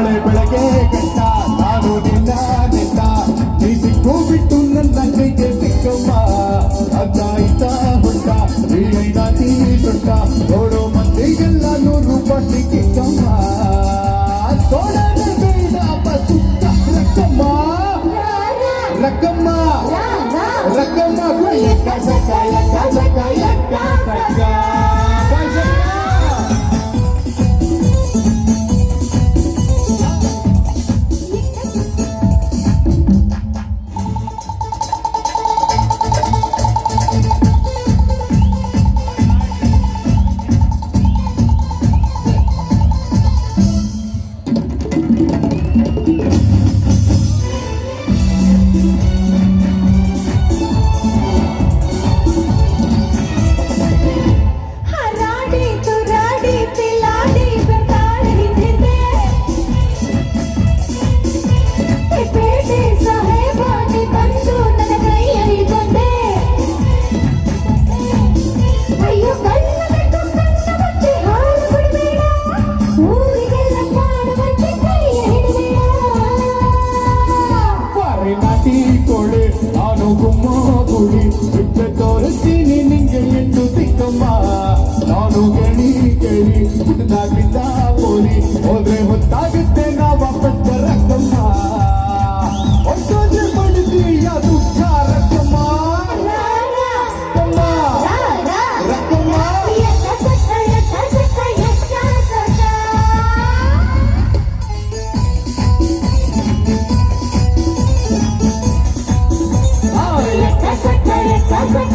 ನಾಳೆ ಬೆಳಗ್ಗೆ ಗಂಟ ನಾನು ನಿನ್ನ ನೆಟ್ಟ ನೀ ಸಿಕ್ಕು ಬಿಟ್ಟು ನನ್ನ ಕೈಗೆ ಸಿಕ್ಕಮ್ಮ ಅದಾಯ್ತ ಹೊಂಟ ನೀಡೈದ ತೀ ಸೊಟ್ಟ ನೋಡೋ ಮಂದಿಗೆಲ್ಲ 100 ರೂಪಾಯಿ ಕಿಕ್ಕಮ್ಮ ತೋಡನ ಬೇಡ ಸುತ್ತ ರಕ್ಕಮ್ಮ ರಕ್ಕಮ್ಮ ರಕ್ಕಮ್ಮ ಯಕ್ಕ ಸಕ್ಕ ಯಕ್ಕ ಸಕ್ಕ ಯಕ್ಕ ಸಕ್ಕ ನಾನು ಗುಮ್ಮ ಗುಡಿ ಬಿಟ್ಟೆ ತೋರಿಸ್ತೀನಿ ನಿಂಗೆ ಎಂದು ಸಿಕ್ಕಮ್ಮ ನಾನು ಗಣಿ ಕೇಳಿ ಹುಟ್ಟದಾಗಿದ್ದ ಪೋಲಿ ಹೋದ್ರೆ ಹೊತ್ತಾಗುತ್ತೆ ನಾ ವಾಪಸ್ ಬರಕ್ಕಮ್ಮ ಒಟ್ಟೋದ್ರೆ ಪಡಿತೀಯ ದುಃಖ ರಕ್ಕಮ್ಮ ರಕ್ಕಮ್ಮ That's